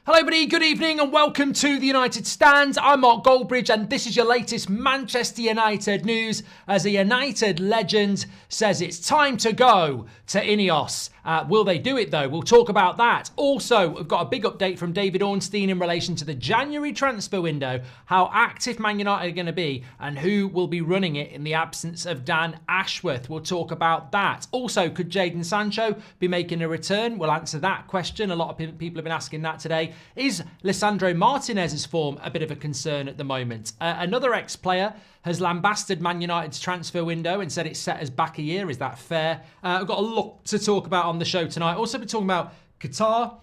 Hello everybody, good evening and welcome to the United Stand. I'm Mark Goldbridge and this is your latest Manchester United news as a United legend says it's time to go to INEOS. Will they do it though? We'll talk about that. Also, we've got a big update from David Ornstein in relation to the January transfer window, how active Man United are going to be and who will be running it in the absence of Dan Ashworth. We'll talk about that. Also, could Jadon Sancho be making a return? We'll answer that question. A lot of people have been asking that today. Is Lisandro Martinez's form a bit of a concern at the moment? Another ex-player has lambasted Man United's transfer window and said it's set us back a year. Is that fair? I've got a lot to talk about on the show tonight. Also, been talking about Qatar,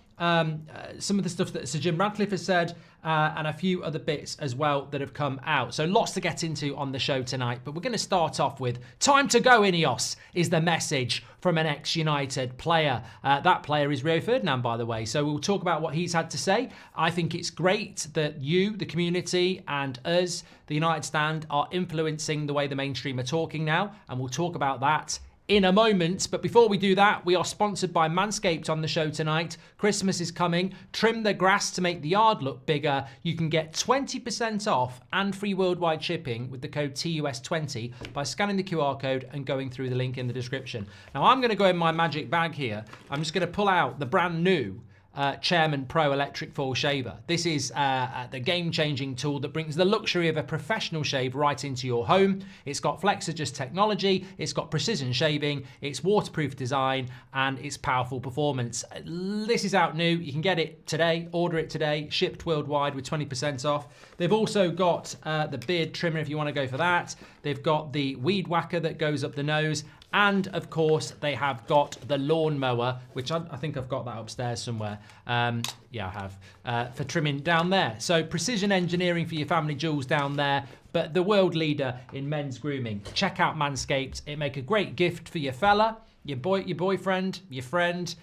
some of the stuff that Sir Jim Radcliffe has said, and a few other bits as well that have come out. So lots to get into on the show tonight, but we're going to start off with time to go INEOS is the message from an ex-United player. That player is Rio Ferdinand, by the way. So we'll talk about what he's had to say. I think it's great that you, the community, and us, the United Stand, are influencing the way the mainstream are talking now, and we'll talk about that in a moment. But before we do that, we are sponsored by Manscaped on the show tonight. Christmas is coming. Trim the grass to make the yard look bigger. You can get 20% off and free worldwide shipping with the code TUS20 by scanning the QR code and going through the link in the description. Now I'm going to go in my magic bag here. I'm just going to pull out the brand new Chairman Pro electric foil shaver. This is the game-changing tool that brings the luxury of a professional shave right into your home. It's got FlexAdjust technology, it's got precision shaving, it's waterproof design, and it's powerful performance. This is out new. You can get it today, order it today, shipped worldwide with 20% off. They've also got the beard trimmer if you want to go for that. They've got the weed whacker that goes up the nose. And of course, they have got the lawnmower, which I think I've got that upstairs somewhere. Yeah, I have, for trimming down there. So precision engineering for your family jewels down there, but the world leader in men's grooming. Check out Manscaped. It make a great gift for your fella, your boyfriend, your friend,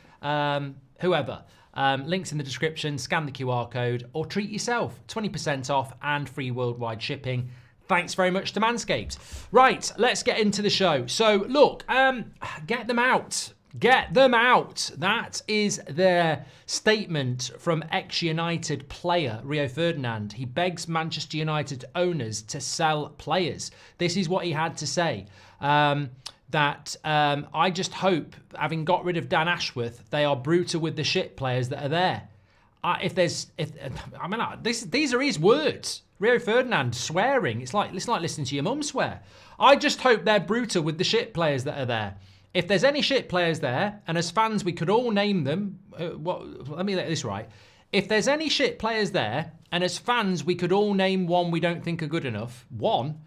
whoever. Links in the description, scan the QR code, or treat yourself. 20% off and free worldwide shipping. Thanks very much to Manscaped. Right, let's get into the show. So, look, get them out. Get them out. That is their statement from ex-United player Rio Ferdinand. He begs Manchester United owners to sell players. This is what he had to say. That I just hope, having got rid of Dan Ashworth, they are brutal with the shit players that are there. These are his words. Rio Ferdinand swearing. It's like listening to your mum swear. I just hope they're brutal with the shit players that are there. If there's any shit players there, and as fans we could all name them. Let me get this right. If there's any shit players there, and as fans we could all name one we don't think are good enough. One.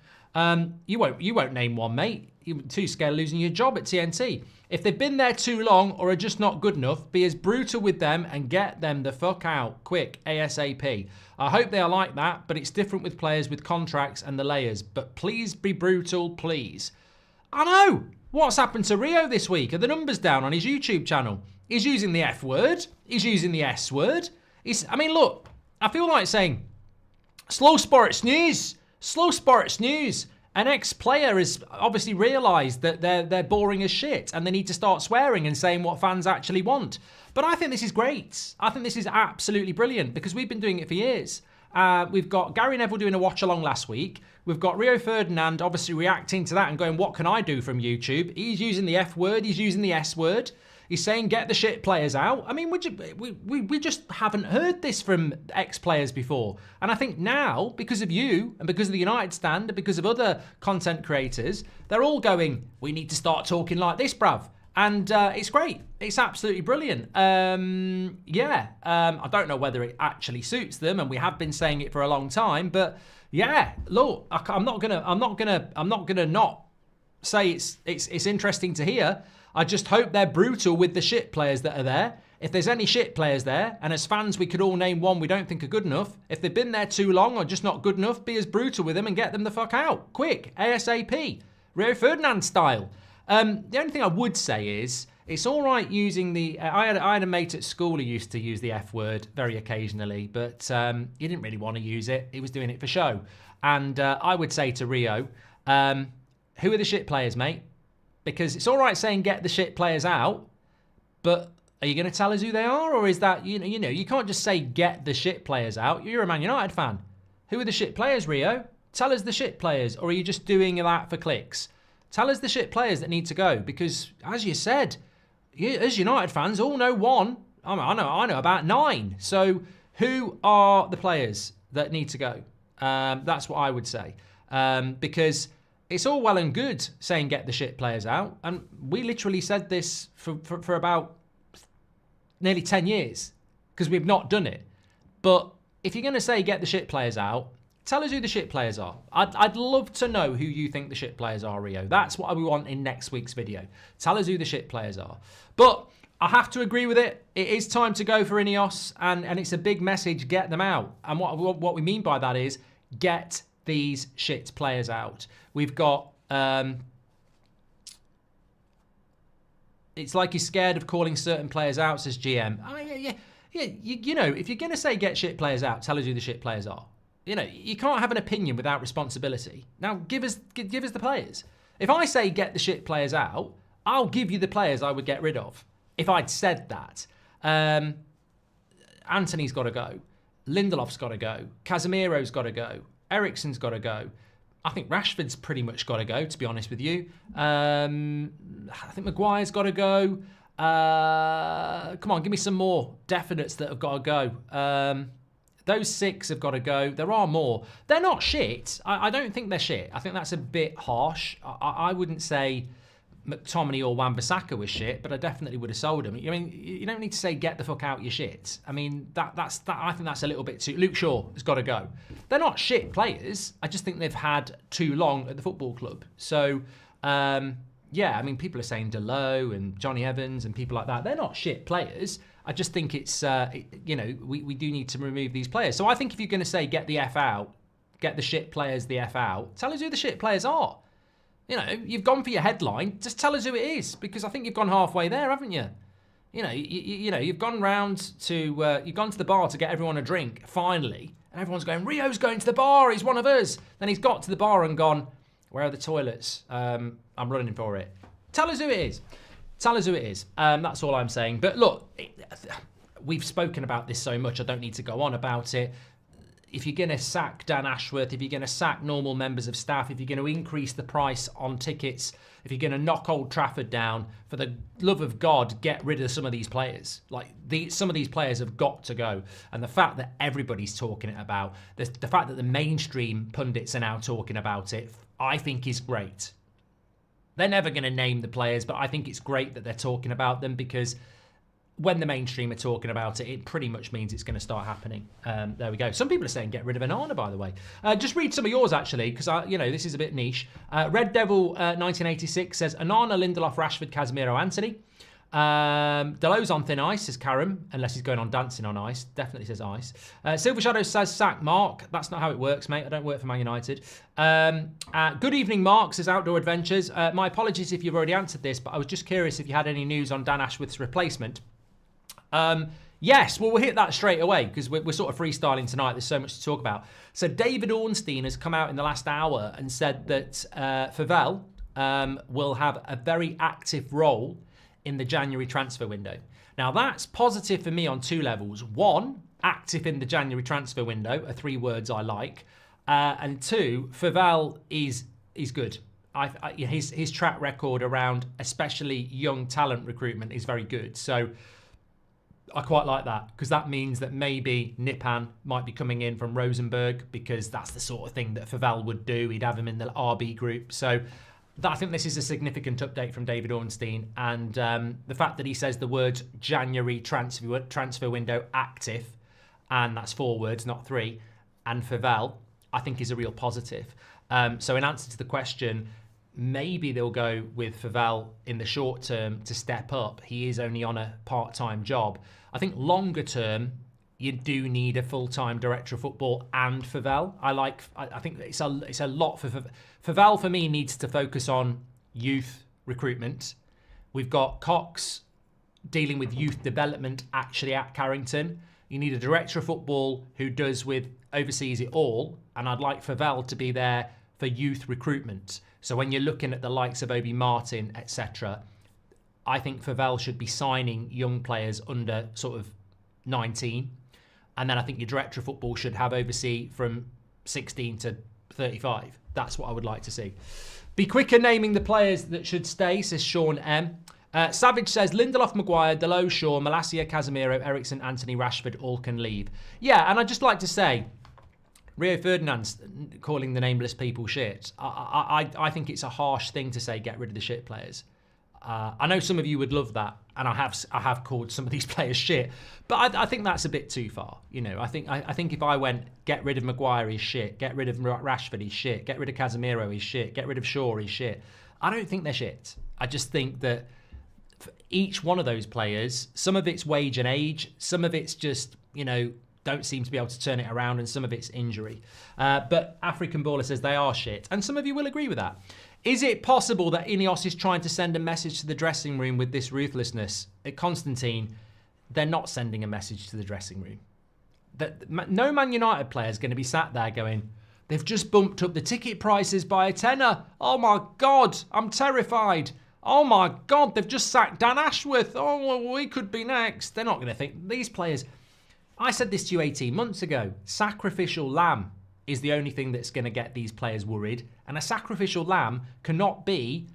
You won't name one, mate. You're too scared of losing your job at TNT. If they've been there too long or are just not good enough, be as brutal with them and get them the fuck out quick, ASAP. I hope they are like that, but it's different with players with contracts and the layers. But please be brutal, please. I know. What's happened to Rio this week? Are the numbers down on his YouTube channel? He's using the F word. He's using the S word. Look, I feel like saying, slow sports news. Slow sports news. An ex-player has obviously realised that they're boring as shit and they need to start swearing and saying what fans actually want. But I think this is great. I think this is absolutely brilliant because we've been doing it for years. We've got Gary Neville doing a watch-along last week. We've got Rio Ferdinand obviously reacting to that and going, what can I do from YouTube? He's using the F word. He's using the S word. He's saying, get the shit players out. I mean, we just haven't heard this from ex-players before. And I think now, because of you and because of the United Stand and because of other content creators, they're all going, we need to start talking like this, bruv. And it's great. It's absolutely brilliant. I don't know whether it actually suits them, and we have been saying it for a long time. But yeah, look, I'm not gonna not say it's interesting to hear. I just hope they're brutal with the shit players that are there. If there's any shit players there, and as fans we could all name one we don't think are good enough, if they've been there too long or just not good enough, be as brutal with them and get them the fuck out. Quick, ASAP. Rio Ferdinand style. The only thing I would say is, it's all right using the... I had a mate at school who used to use the F word very occasionally, but he didn't really want to use it. He was doing it for show. And I would say to Rio, who are the shit players, mate? Because it's all right saying get the shit players out, but Are you going to tell us who they are, or is that, you can't just say get the shit players out. You're a Man United fan. Who are the shit players, Rio? Tell us the shit players, or are you just doing that for clicks? Tell us the shit players that need to go, because as you said, as United fans all know one. I know about 9. So who are the players that need to go? That's what I would say, because it's all well and good saying get the shit players out, and we literally said this for about nearly 10 years because we've not done it. But if you're going to say get the shit players out, tell us who the shit players are. I'd love to know who you think the shit players are, Rio. That's what we want in next week's video. Tell us who the shit players are. But I have to agree with it. It is time to go for INEOS, and it's a big message, get them out. And what we mean by that is get these shit players out. We've got... it's like he's scared of calling certain players out, says GM. If you're going to say get shit players out, tell us who the shit players are. You can't have an opinion without responsibility. Now, give us the players. If I say get the shit players out, I'll give you the players I would get rid of. If I'd said that. Anthony's got to go. Lindelof's got to go. Casemiro's got to go. Eriksen's got to go. I think Rashford's pretty much got to go, to be honest with you. I think Maguire's got to go. Come on, give me some more definites that have got to go. Those 6 have got to go. There are more. They're not shit. I don't think they're shit. I think that's a bit harsh. I wouldn't say McTominay or Wan-Bissaka was shit, but I definitely would have sold him. I mean, you don't need to say get the fuck out your shit. I mean, that's I think that's a little bit too... Luke Shaw has got to go. They're not shit players. I just think they've had too long at the football club. So, yeah, I mean, people are saying Delo and Johnny Evans and people like that. They're not shit players. I just think it's, we do need to remove these players. So I think if you're going to say get the F out, get the shit players the F out, tell us who the shit players are. You've gone for your headline. Just tell us who it is, because I think you've gone halfway there, haven't you? You've gone round to, you've gone to the bar to get everyone a drink, finally, and everyone's going, Rio's going to the bar, he's one of us. Then he's got to the bar and gone, where are the toilets? I'm running for it. Tell us who it is. Tell us who it is. That's all I'm saying. But look, we've spoken about this so much, I don't need to go on about it. If you're going to sack Dan Ashworth, if you're going to sack normal members of staff, if you're going to increase the price on tickets, if you're going to knock Old Trafford down, for the love of God, get rid of some of these players. Some of these players have got to go. And the fact that everybody's talking about, the fact that the mainstream pundits are now talking about it, I think is great. They're never going to name the players, but I think it's great that they're talking about them, because when the mainstream are talking about it, it pretty much means it's going to start happening. There we go. Some people are saying get rid of Onana, by the way. Just read some of yours, actually, because, this is a bit niche. Red Devil 1986 says Onana, Lindelof, Rashford, Casemiro, Anthony. Delo's on thin ice, says Karim, unless he's going on dancing on ice. Definitely says ice. Silver Shadow says sack Mark. That's not how it works, mate. I don't work for Man United. Good evening, Mark, says Outdoor Adventures. My apologies if you've already answered this, but I was just curious if you had any news on Dan Ashworth's replacement. Yes, well, we'll hit that straight away, because we're sort of freestyling tonight. There's so much to talk about. So David Ornstein has come out in the last hour and said that Favel will have a very active role in the January transfer window. Now, that's positive for me on 2 levels. 1, active in the January transfer window are 3 words I like. And 2, Favel is good. His track record around especially young talent recruitment is very good. So I quite like that, because that means that maybe Nipan might be coming in from Rosenborg, because that's the sort of thing that Favel would do. He'd have him in the RB group. So I think this is a significant update from David Ornstein. And the fact that he says the word January transfer window active, and that's 4 words, not 3, and Favel, I think is a real positive. So in answer to the question, maybe they'll go with Favel in the short term to step up. He is only on a part-time job. I think longer term, you do need a full-time director of football and Favel. I think it's a lot for Favel. For me, needs to focus on youth recruitment. We've got Cox dealing with youth development actually at Carrington. You need a director of football who oversees it all, and I'd like Favel to be there for youth recruitment. So when you're looking at the likes of Obi Martin, etc., I think Favell should be signing young players under sort of 19. And then I think your director of football should have oversee from 16 to 35. That's what I would like to see. Be quicker naming the players that should stay, says Sean M. Savage says Lindelof, Maguire, Delo, Shaw, Malacia, Casemiro, Eriksen, Anthony, Rashford all can leave. Yeah, and I'd just like to say, Rio Ferdinand's calling the nameless people shit. I think it's a harsh thing to say get rid of the shit players. I know some of you would love that, and I have called some of these players shit, but I think that's a bit too far. You know, I think if I went get rid of Maguire, he's shit. Get rid of Rashford, he's shit. Get rid of Casemiro, he's shit. Get rid of Shaw, he's shit. I don't think they're shit. I just think that for each one of those players, some of it's wage and age, some of it's just, you know, don't seem to be able to turn it around, and some of it's injury. But African Baller says they are shit, and some of you will agree with that. Is it possible that INEOS is trying to send a message to the dressing room with this ruthlessness? Constantine, they're not sending a message to the dressing room. No Man United player is going to be sat there going, they've just bumped up the ticket prices by a tenner. Oh my God, I'm terrified. Oh my God, they've just sacked Dan Ashworth. Oh, well, we could be next. They're not going to think. These players, I said this to you 18 months ago, sacrificial lamb is the only thing that's going to get these players worried. And a sacrificial lamb cannot be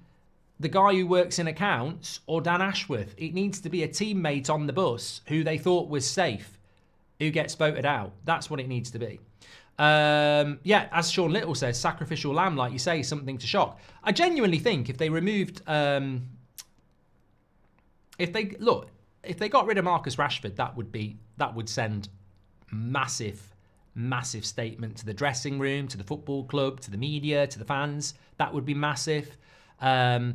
the guy who works in accounts or Dan Ashworth. It needs to be a teammate on the bus who they thought was safe, who gets voted out. That's what it needs to be. Yeah, as Sean Little says, sacrificial lamb, like you say, something to shock. I genuinely think if they removed... if they got rid of Marcus Rashford, that would send massive statement to the dressing room, to the football club, to the media, to the fans. That would be massive. I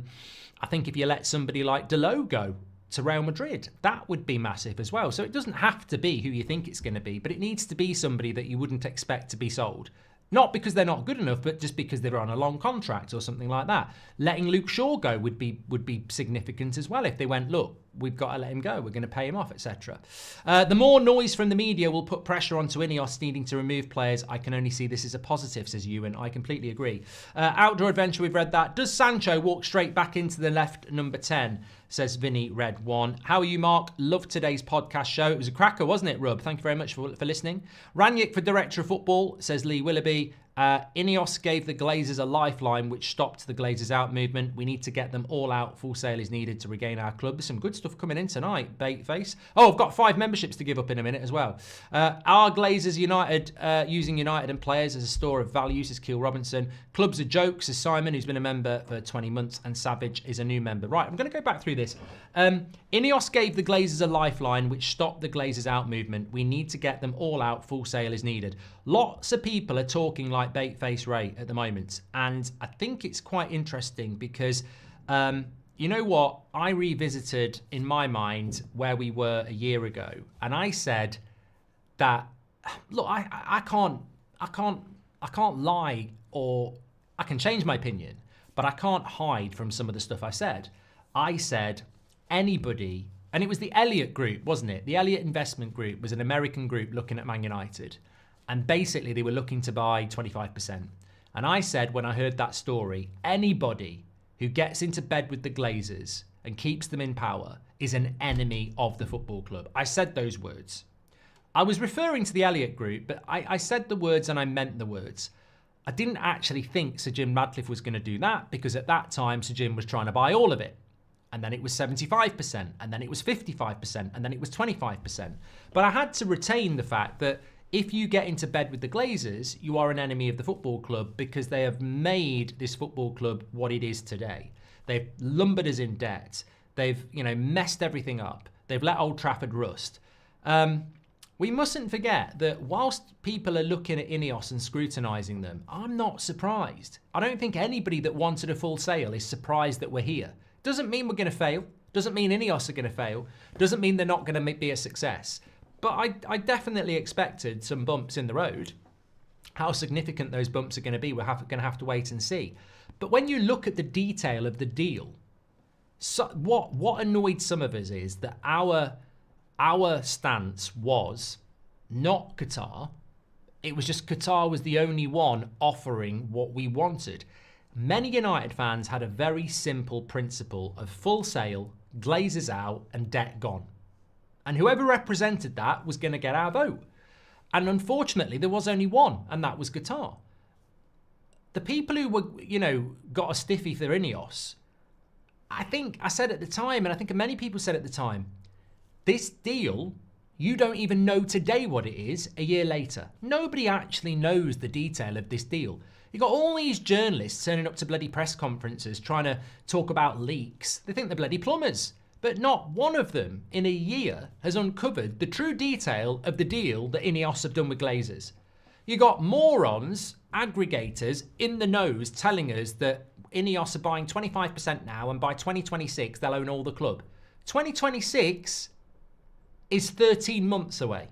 think if you let somebody like Delo go to Real Madrid, that would be massive as well. So it doesn't have to be who you think it's going to be, but it needs to be somebody that you wouldn't expect to be sold. Not because they're not good enough, but just because they're on a long contract or something like that. Letting Luke Shaw go would be significant as well if they went, look, we've got to let him go, we're going to pay him off, etc. The more noise from the media will put pressure onto INEOS needing to remove players. I can only see this as a positive, says Ewan. I completely agree. Outdoor Adventure, we've read that. Does Sancho walk straight back into the left number 10? Says Vinny Red 1. How are you, Mark? Loved today's podcast show. It was a cracker, wasn't it, Rub? Thank you very much for listening. Ranić for Director of Football, says Lee Willoughby. INEOS gave the Glazers a lifeline which stopped the Glazers out movement. We need to get them all out. Full sale is needed to regain our club. There's some good stuff coming in tonight, Baitface. Oh, I've got 5 memberships to give up in a minute as well. Are Glazers United using United and players as a store of value, says Keel Robinson. Clubs are jokes, says Simon, who's been a member for 20 months, and Savage is a new member. Right, I'm going to go back through this. INEOS gave the Glazers a lifeline which stopped the Glazers out movement. We need to get them all out. Full sale is needed. Lots of people are talking like Baitface Ray at the moment, and I think it's quite interesting because you know what, I revisited in my mind where we were a year ago, and I said that, look, I can't lie, or I can change my opinion, but I can't hide from some of the stuff I said. I said anybody, and it was the Elliott Group, wasn't it? The Elliott Investment Group was an American group looking at Man United. And basically, they were looking to buy 25%. And I said, when I heard that story, anybody who gets into bed with the Glazers and keeps them in power is an enemy of the football club. I said those words. I was referring to the Elliott Group, but I said the words and I meant the words. I didn't actually think Sir Jim Radcliffe was going to do that, because at that time, Sir Jim was trying to buy all of it. And then it was 75%, and then it was 55%, and then it was 25%. But I had to retain the fact that if you get into bed with the Glazers, you are an enemy of the football club, because they have made this football club what it is today. They've lumbered us in debt. They've, messed everything up. They've let Old Trafford rust. We mustn't forget that whilst people are looking at INEOS and scrutinising them, I'm not surprised. I don't think anybody that wanted a full sale is surprised that we're here. Doesn't mean we're going to fail. Doesn't mean INEOS are going to fail. Doesn't mean they're not going to be a success. But I definitely expected some bumps in the road. How significant those bumps are going to be, we're going to have to wait and see. But when you look at the detail of the deal, so what annoyed some of us is that our stance was not Qatar. It was just Qatar was the only one offering what we wanted. many United fans had a very simple principle of full sale, Glazers out, and debt gone. And whoever represented that was going to get our vote. And unfortunately, there was only one, and that was Qatar. The people who were, got a stiffy for INEOS, I think I said at the time, and I think many people said at the time, this deal, you don't even know today what it is a year later. Nobody actually knows the detail of this deal. You've got all these journalists turning up to bloody press conferences trying to talk about leaks. They think they're bloody plumbers. But not one of them in a year has uncovered the true detail of the deal that INEOS have done with Glazers. You got morons, aggregators in the nose telling us that INEOS are buying 25% now and by 2026 they'll own all the club. 2026 is 13 months away.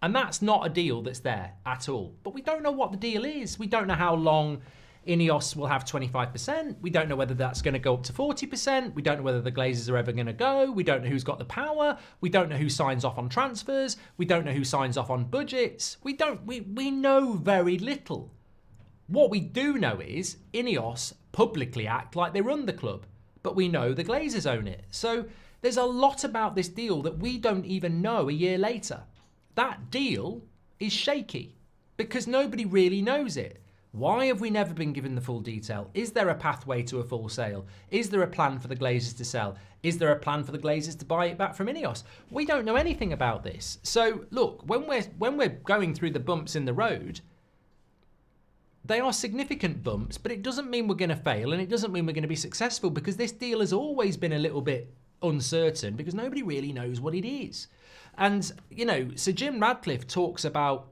And that's not a deal that's there at all. But we don't know what the deal is. We don't know how long INEOS will have 25%. We don't know whether that's going to go up to 40%. We don't know whether the Glazers are ever going to go. We don't know who's got the power. We don't know who signs off on transfers. We don't know who signs off on budgets. We know very little. What we do know is INEOS publicly act like they run the club, but we know the Glazers own it. So there's a lot about this deal that we don't even know a year later. That deal is shaky because nobody really knows it. Why have we never been given the full detail? Is there a pathway to a full sale? Is there a plan for the Glazers to sell? Is there a plan for the Glazers to buy it back from INEOS? We don't know anything about this. So look, when we're going through the bumps in the road, they are significant bumps, but it doesn't mean we're going to fail and it doesn't mean we're going to be successful because this deal has always been a little bit uncertain because nobody really knows what it is. And, Sir Jim Radcliffe talks about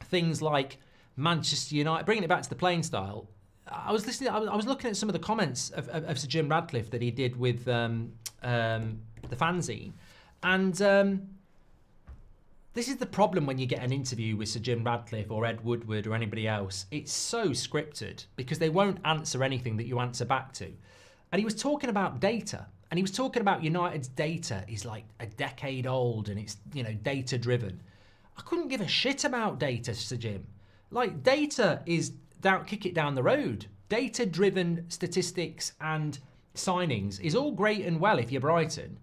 things like Manchester United, bringing it back to the playing style. I was looking at some of the comments of Sir Jim Radcliffe that he did with the fanzine. And this is the problem when you get an interview with Sir Jim Radcliffe or Ed Woodward or anybody else. It's so scripted because they won't answer anything that you answer back to. And he was talking about data. And he was talking about United's data is like a decade old and it's, data driven. I couldn't give a shit about data, Sir Jim. Like, data is kick it down the road. Data-driven statistics and signings is all great and well if you're Brighton.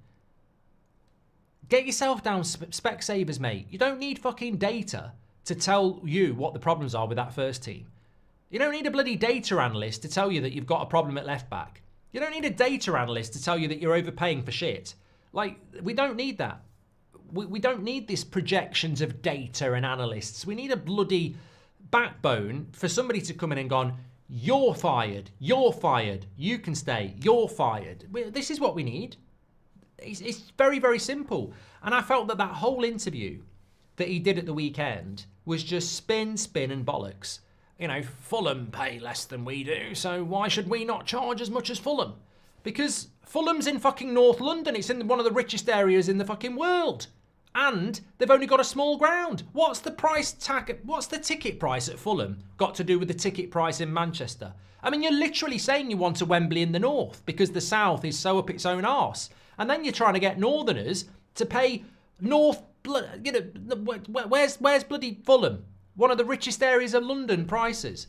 Get yourself down Specsavers, mate. You don't need fucking data to tell you what the problems are with that first team. You don't need a bloody data analyst to tell you that you've got a problem at left back. You don't need a data analyst to tell you that you're overpaying for shit. Like, we don't need that. We don't need this projections of data and analysts. We need a bloody backbone for somebody to come in and gone, you're fired, you can stay, you're fired. This is what we need. It's very, very simple. And I felt that whole interview that he did at the weekend was just spin and bollocks. Fulham pay less than we do, so why should we not charge as much as Fulham? Because Fulham's in fucking North London. It's in one of the richest areas in the fucking world. And they've only got a small ground. What's the ticket price at Fulham got to do with the ticket price in Manchester? I mean, you're literally saying you want a Wembley in the north because the south is so up its own arse. And then you're trying to get northerners to pay where's bloody Fulham? One of the richest areas of London prices.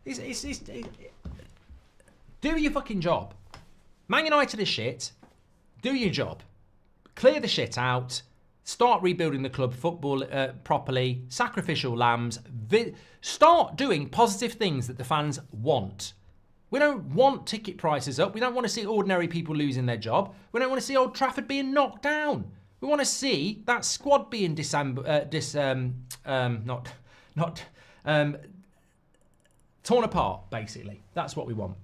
Do your fucking job. Man United is shit. Do your job. Clear the shit out. Start rebuilding the club football properly. Sacrificial lambs. Start doing positive things that the fans want. We don't want ticket prices up. We don't want to see ordinary people losing their job. We don't want to see Old Trafford being knocked down. We want to see that squad being torn apart, basically. That's what we want.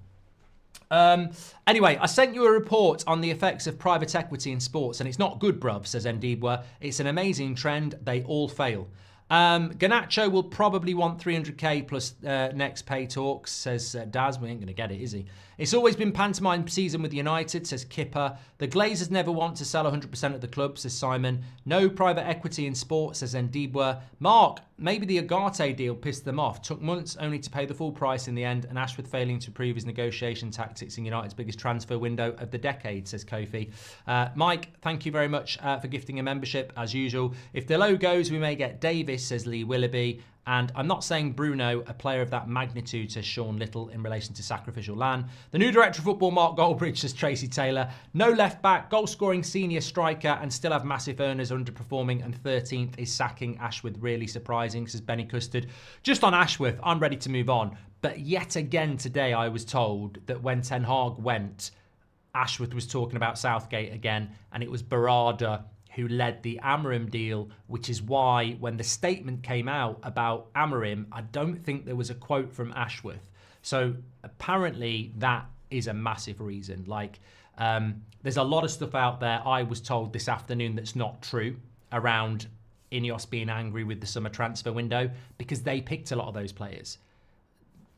Anyway, I sent you a report on the effects of private equity in sports, and it's not good, bruv, says Ndibwa. It's an amazing trend. They all fail. Garnacho will probably want 300k plus next pay talks, says Daz. We ain't going to get it, is he? It's always been pantomime season with United, says Kipper. The Glazers never want to sell 100% of the club, says Simon. No private equity in sports, says Ndibwa. Mark, maybe the Agate deal pissed them off. Took months only to pay the full price in the end, and Ashworth failing to improve his negotiation tactics in United's biggest transfer window of the decade, says Kofi. Mike, thank you very much for gifting a membership, as usual. If the low goes, we may get David this, says Lee Willoughby. And I'm not saying Bruno, a player of that magnitude, says Sean Little in relation to sacrificial lamb. The new director of football, Mark Goldbridge, says Tracy Taylor. No left back, goal scoring senior striker, and still have massive earners underperforming. And 13th is sacking Ashworth. Really surprising, says Benny Custard. Just on Ashworth, I'm ready to move on. But yet again today, I was told that when Ten Hag went, Ashworth was talking about Southgate again, and it was Barada who led the Amorim deal, which is why when the statement came out about Amorim, I don't think there was a quote from Ashworth. So apparently that is a massive reason. Like, there's a lot of stuff out there, I was told this afternoon, that's not true around INEOS being angry with the summer transfer window because they picked a lot of those players.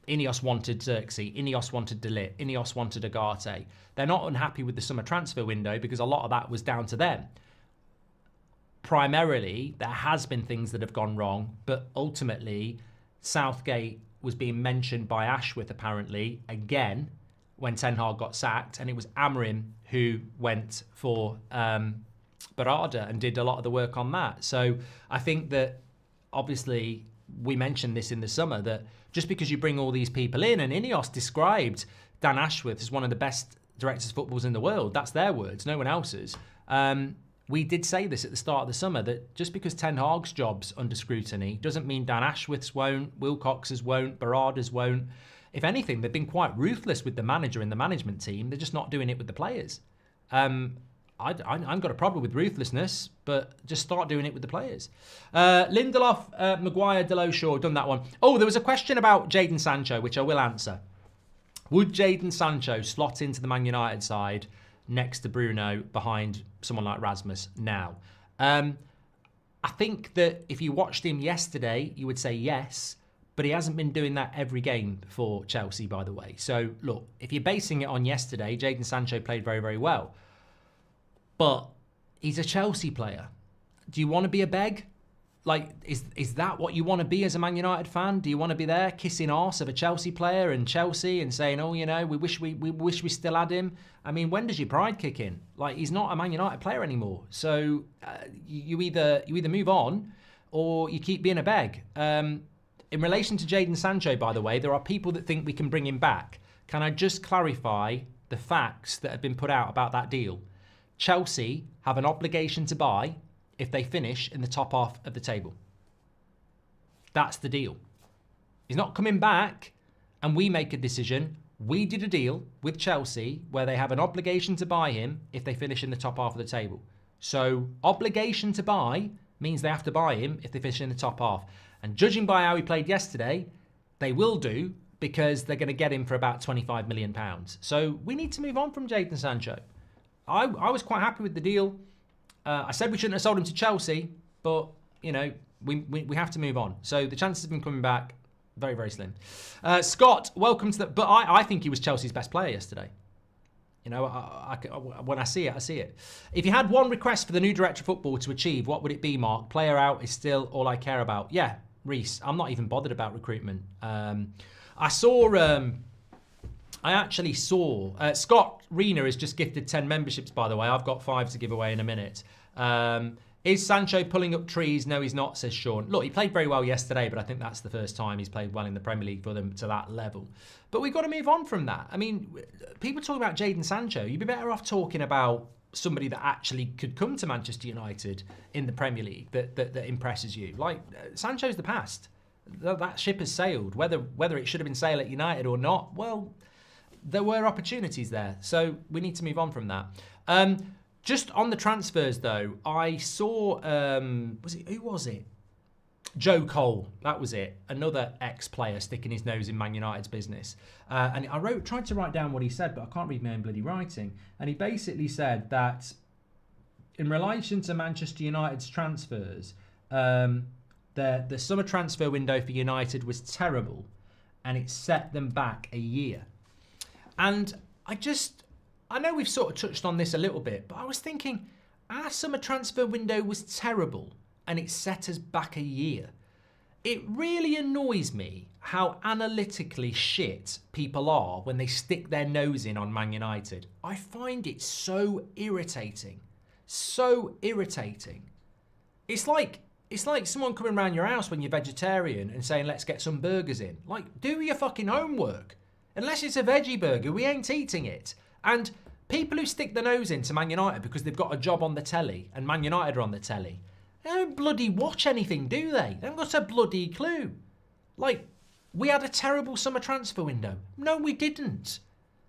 INEOS wanted Xerxes, INEOS wanted De Ligt, INEOS wanted Agate. They're not unhappy with the summer transfer window because a lot of that was down to them. Primarily, there has been things that have gone wrong, but ultimately, Southgate was being mentioned by Ashworth, apparently, again, when Ten Hag got sacked, and it was Amorim who went for Barada and did a lot of the work on that. So I think that, obviously, we mentioned this in the summer, that just because you bring all these people in, and INEOS described Dan Ashworth as one of the best directors of footballs in the world, that's their words, no one else's. We did say this at the start of the summer, that just because Ten Hag's job's under scrutiny doesn't mean Dan Ashworth's won't, Wilcox's won't, Barada's won't. If anything, they've been quite ruthless with the manager and the management team. They're just not doing it with the players. I've got a problem with ruthlessness, but just start doing it with the players. Lindelof, Maguire, Deloshaw, done that one. Oh, there was a question about Jadon Sancho, which I will answer. Would Jadon Sancho slot into the Man United side next to Bruno behind someone like Rasmus now? I think that if you watched him yesterday, you would say yes, but he hasn't been doing that every game for Chelsea, by the way. So, look, if you're basing it on yesterday, Jadon Sancho played very, very well. But he's a Chelsea player. Do you want to be a beg? Like, is that what you want to be as a Man United fan? Do you want to be there kissing arse of a Chelsea player and Chelsea and saying, oh, you know, we wish we still had him? I mean, when does your pride kick in? Like, he's not a Man United player anymore. So you either move on or you keep being a beg. In relation to Jadon Sancho, by the way, there are people that think we can bring him back. Can I just clarify the facts that have been put out about that deal? Chelsea have an obligation to buy if they finish in the top half of the table. That's the deal. He's not coming back and we make a decision. We did a deal with Chelsea where they have an obligation to buy him if they finish in the top half of the table. So obligation to buy means they have to buy him if they finish in the top half. And judging by how he played yesterday, they will do, because they're going to get him for about £25 million. So we need to move on from Jadon Sancho. I was quite happy with the deal. I said we shouldn't have sold him to Chelsea, but, you know, we have to move on. So the chances of him coming back, very, very slim. Scott, welcome to the... But I think he was Chelsea's best player yesterday. You know, when I see it, I see it. If you had one request for the new director of football to achieve, what would it be, Mark? Player out is still all I care about. Yeah, Reese, I'm not even bothered about recruitment. I actually saw... Scott Reena has just gifted 10 memberships, by the way. I've got 5 to give away in a minute. Is Sancho pulling up trees? No, he's not, says Sean. Look, he played very well yesterday, but I think that's the first time he's played well in the Premier League for them to that level. But we've got to move on from that. I mean, people talk about Jadon Sancho. You'd be better off talking about somebody that actually could come to Manchester United in the Premier League that impresses you. Like, Sancho's the past. That ship has sailed. Whether it should have been sailed at United or not, well... there were opportunities there, so we need to move on from that. Just on the transfers, though, I saw, who was it? Joe Cole, that was it. Another ex-player sticking his nose in Man United's business. And I tried to write down what he said, but I can't read my own bloody writing. And he basically said that in relation to Manchester United's transfers, the summer transfer window for United was terrible, and it set them back a year. And I know we've sort of touched on this a little bit, but I was thinking, our summer transfer window was terrible and it set us back a year. It really annoys me how analytically shit people are when they stick their nose in on Man United. I find it so irritating. So irritating. It's like It's like someone coming around your house when you're vegetarian and saying, let's get some burgers in. Like, do your fucking homework. Unless it's a veggie burger, we ain't eating it. And people who stick their nose into Man United because they've got a job on the telly and Man United are on the telly, they don't bloody watch anything, do they? They haven't got a bloody clue. Like, we had a terrible summer transfer window. No, we didn't.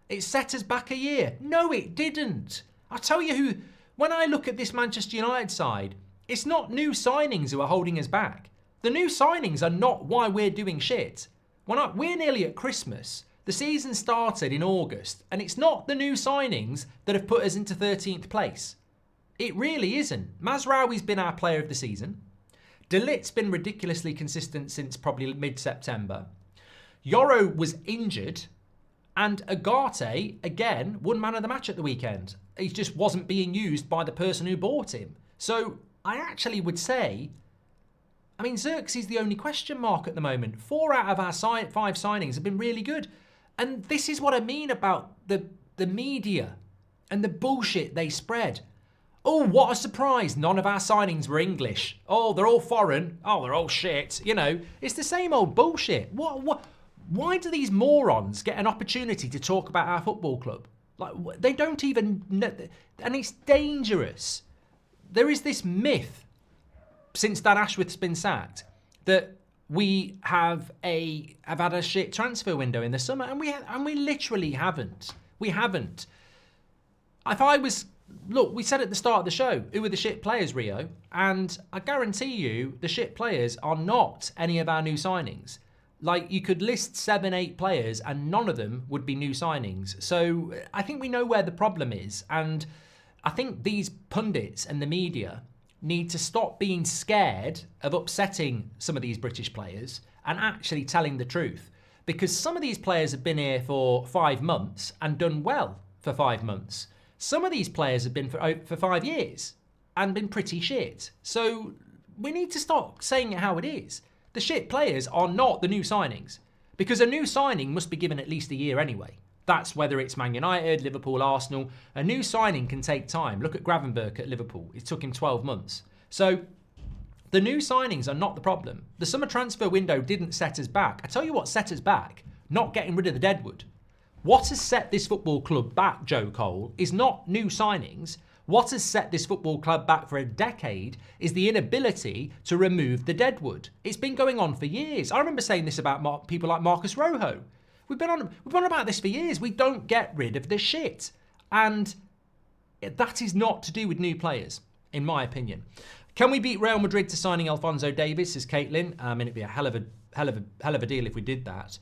It set us back a year. No, it didn't. I'll tell you who, when I look at this Manchester United side, it's not new signings who are holding us back. The new signings are not why we're doing shit. We're nearly at Christmas. The season started in August, and it's not the new signings that have put us into 13th place. It really isn't. Mazraoui's been our player of the season. De Ligt's been ridiculously consistent since probably mid-September. Yoro was injured, and Agate, again, won man of the match at the weekend. He just wasn't being used by the person who bought him. So I actually would say, I mean, Xerxes the only question mark at the moment. 4 out of our 5 signings have been really good. And this is what I mean about the media and the bullshit they spread. Oh, what a surprise. None of our signings were English. Oh, they're all foreign. Oh, they're all shit. You know, it's the same old bullshit. Why do these morons get an opportunity to talk about our football club? Like, they don't even know, and it's dangerous. There is this myth, since Dan Ashworth's been sacked, that we have had a shit transfer window in the summer, and we literally haven't. We haven't. Look, we said at the start of the show, who were the shit players, Rio? And I guarantee you, the shit players are not any of our new signings. Like, you could list 7, 8 players, and none of them would be new signings. So I think we know where the problem is, and I think these pundits and the media need to stop being scared of upsetting some of these British players and actually telling the truth. Because some of these players have been here for 5 months and done well for 5 months. Some of these players have been for 5 years and been pretty shit. So we need to stop saying it how it is. The shit players are not the new signings. Because a new signing must be given at least a year anyway. That's whether it's Man United, Liverpool, Arsenal. A new signing can take time. Look at Gravenberch at Liverpool. It took him 12 months. So the new signings are not the problem. The summer transfer window didn't set us back. I tell you what set us back, not getting rid of the deadwood. What has set this football club back, Joe Cole, is not new signings. What has set this football club back for a decade is the inability to remove the deadwood. It's been going on for years. I remember saying this about people like Marcus Rojo. We've been on about this for years. We don't get rid of the shit. And that is not to do with new players, in my opinion. Can we beat Real Madrid to signing Alphonso Davies, says Caitlin? I mean, it'd be a hell of a deal if we did that.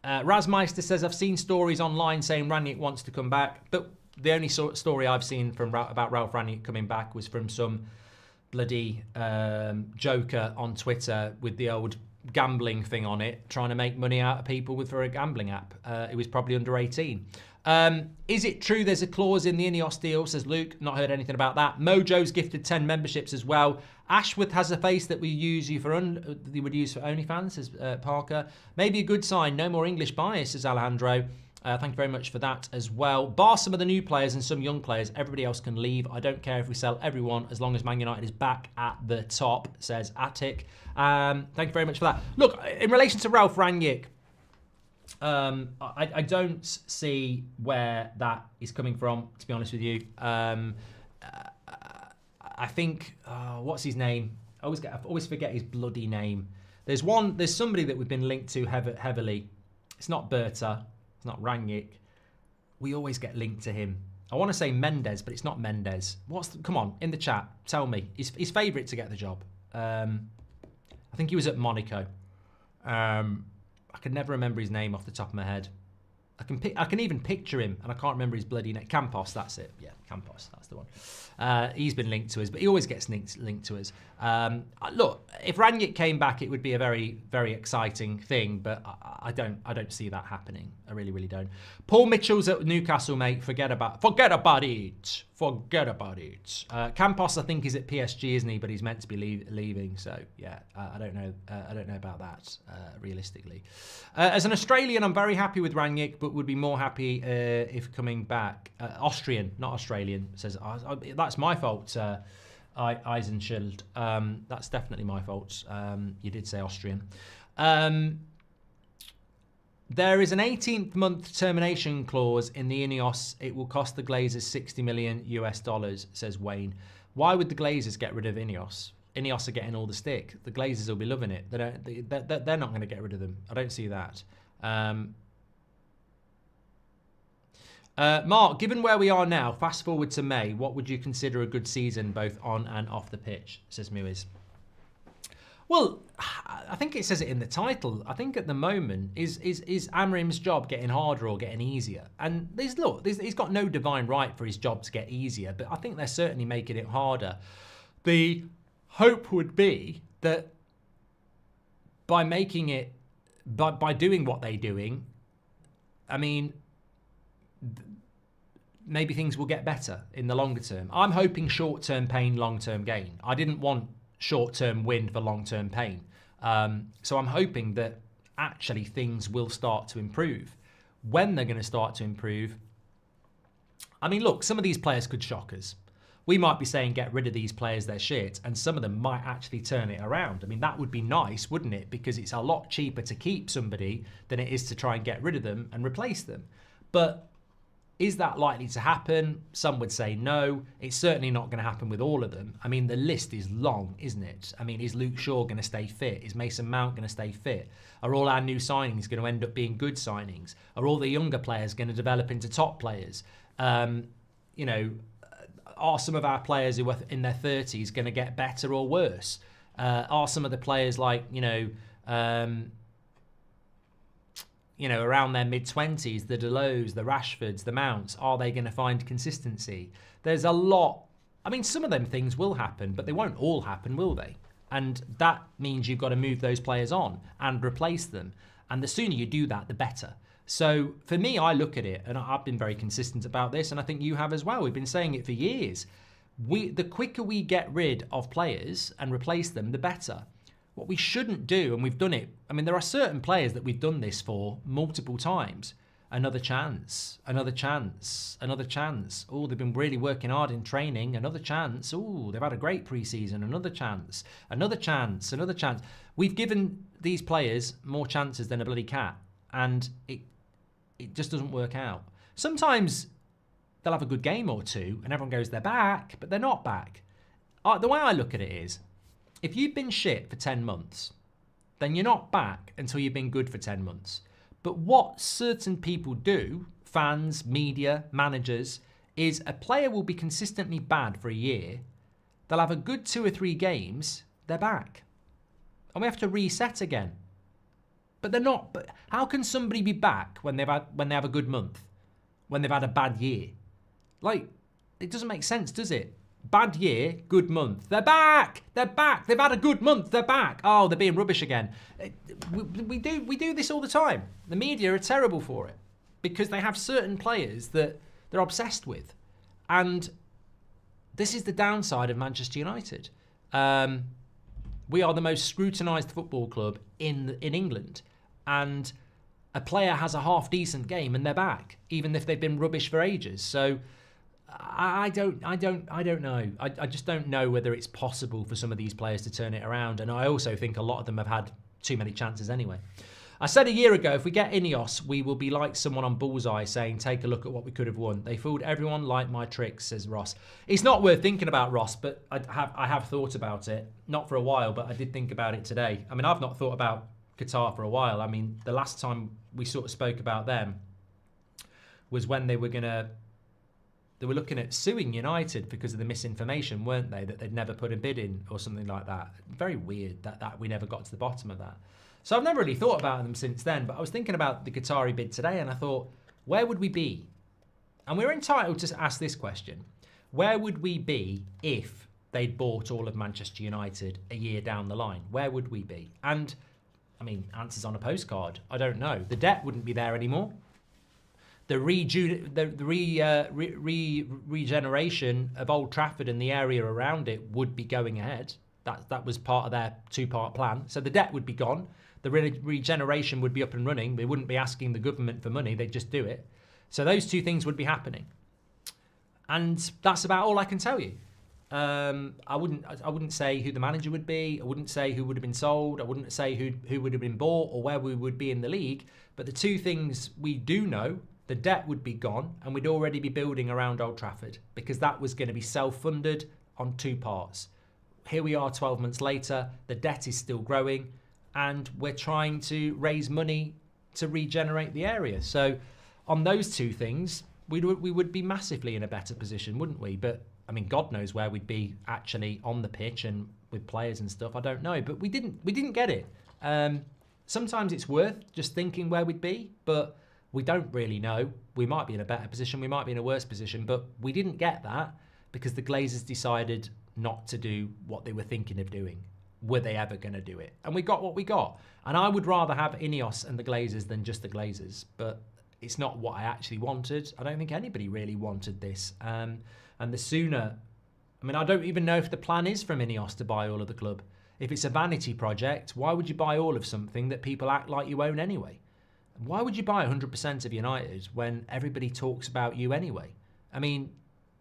Razmeister says, I've seen stories online saying Ranić wants to come back, but the only story I've seen about Ralf Ranić coming back was from some bloody joker on Twitter with the old gambling thing on it, trying to make money out of people for a gambling app. It was probably under 18. Is it true there's a clause in the INEOS deal, says Luke? Not heard anything about that. Mojo's gifted 10 memberships as well. Ashworth has a face that we would use for OnlyFans, says Parker. Maybe a good sign. No more English bias, says Alejandro. Thank you very much for that as well. Bar some of the new players and some young players. Everybody else can leave. I don't care if we sell everyone as long as Man United is back at the top, says Attic. Thank you very much for that. Look, in relation to Ralf Ranić, I don't see where that is coming from, to be honest with you. I think, what's his name? I always forget his bloody name. There's somebody that we've been linked to heavily. It's not Berta. It's not Ranić. We always get linked to him. I want to say Mendes, but it's not Mendes. Come on, in the chat, tell me. His favourite to get the job. I think he was at Monaco. I can never remember his name off the top of my head. I can even picture him, and I can't remember his bloody name. Campos, that's it. Yeah, Campos, that's the one. He's been linked to us, but he always gets linked to us. Look, if Ranić came back, it would be a very, very exciting thing, but I don't see that happening. I really, really don't. Paul Mitchell's at Newcastle, mate. Forget about it. Campos, I think, is at PSG, isn't he? But he's meant to be leaving. So yeah, I don't know. I don't know about that realistically. As an Australian, I'm very happy with Ranić, but would be more happy if coming back. Austrian, not Australian, says that's my fault. Eisenschild. That's definitely my fault. You did say Austrian. There is an 18th month termination clause in the INEOS. It will cost the Glazers $60 million US, says Wayne. Why would the Glazers get rid of INEOS? INEOS are getting all the stick. The Glazers will be loving it. They're not going to get rid of them. I don't see that. Mark, given where we are now, fast forward to May, what would you consider a good season both on and off the pitch, says Muiz. Well, I think it says it in the title. I think at the moment, is Amorim's job getting harder or getting easier? And he's got no divine right for his job to get easier, but I think they're certainly making it harder. The hope would be that by making it, by doing what they're doing, I mean, maybe things will get better in the longer term. I'm hoping short-term pain, long-term gain. I didn't want short-term win for long-term pain. So I'm hoping that actually things will start to improve. When they're going to start to improve, I mean, look, some of these players could shock us. We might be saying get rid of these players, they're shit, and some of them might actually turn it around. I mean, that would be nice, wouldn't it? Because it's a lot cheaper to keep somebody than it is to try and get rid of them and replace them. But is that likely to happen? Some would say no. It's certainly not going to happen with all of them. I mean, the list is long, isn't it? I mean, is Luke Shaw going to stay fit? Is Mason Mount going to stay fit? Are all our new signings going to end up being good signings? Are all the younger players going to develop into top players? You know, are some of our players who are in their 30s going to get better or worse? Are some of the players like, around their mid-20s, the Delos, the Rashfords, the Mounts, are they going to find consistency? There's a lot. I mean, some of them things will happen, but they won't all happen, will they? And that means you've got to move those players on and replace them. And the sooner you do that, the better. So for me, I look at it, and I've been very consistent about this, and I think you have as well. We've been saying it for years. The quicker we get rid of players and replace them, the better. What we shouldn't do, and we've done it, I mean, there are certain players that we've done this for multiple times. Another chance, another chance, another chance. Oh, they've been really working hard in training. Another chance. Oh, they've had a great pre-season. Another chance, another chance, another chance. We've given these players more chances than a bloody cat, and it just doesn't work out. Sometimes they'll have a good game or two, and everyone goes, they're back, but they're not back. The way I look at it is, if you've been shit for 10 months, then you're not back until you've been good for 10 months. But what certain people do, fans, media, managers, is a player will be consistently bad for a year. They'll have a good 2 or 3 games, they're back. And we have to reset again. But they're not. But how can somebody be back when they have a good month? When they've had a bad year? Like, it doesn't make sense, does it? Bad year, good month. They're back. They're back. They've had a good month. They're back. Oh, they're being rubbish again. We do this all the time. The media are terrible for it because they have certain players that they're obsessed with, and this is the downside of Manchester United. We are the most scrutinised football club in England, and a player has a half decent game and they're back, even if they've been rubbish for ages. So. I don't know. I just don't know whether it's possible for some of these players to turn it around. And I also think a lot of them have had too many chances anyway. I said a year ago, if we get INEOS, we will be like someone on Bullseye saying, take a look at what we could have won. They fooled everyone like my tricks, says Ross. It's not worth thinking about, Ross, but I have thought about it. Not for a while, but I did think about it today. I mean, I've not thought about Qatar for a while. I mean, the last time we sort of spoke about them was when they were looking at suing United because of the misinformation, weren't they? That they'd never put a bid in or something like that. Very weird that we never got to the bottom of that. So I've never really thought about them since then, but I was thinking about the Qatari bid today and I thought, where would we be? And we're entitled to ask this question. Where would we be if they'd bought all of Manchester United a year down the line? Where would we be? And, I mean, answers on a postcard. I don't know. The debt wouldn't be there anymore. The regeneration of Old Trafford and the area around it would be going ahead. That was part of their 2-part plan. So the debt would be gone. The regeneration would be up and running. They wouldn't be asking the government for money. They'd just do it. So those 2 things would be happening. And that's about all I can tell you. I wouldn't say who the manager would be. I wouldn't say who would have been sold. I wouldn't say who would have been bought or where we would be in the league. But the two things we do know, the debt would be gone and we'd already be building around Old Trafford because that was going to be self-funded on two parts. Here we are 12 months later, the debt is still growing and we're trying to raise money to regenerate the area. So on those two things, we would be massively in a better position, wouldn't we? But I mean, God knows where we'd be actually on the pitch and with players and stuff. I don't know, but we didn't get it. Sometimes it's worth just thinking where we'd be, but we don't really know. We might be in a better position, we might be in a worse position, but we didn't get that because the Glazers decided not to do what they were thinking of doing. Were they ever going to do it? And we got what we got. And I would rather have INEOS and the Glazers than just the Glazers, but it's not what I actually wanted. I don't think anybody really wanted this. And the sooner, I mean, I don't even know if the plan is from INEOS to buy all of the club. If it's a vanity project, why would you buy all of something that people act like you own anyway? Why would you buy 100% of United when everybody talks about you anyway? I mean,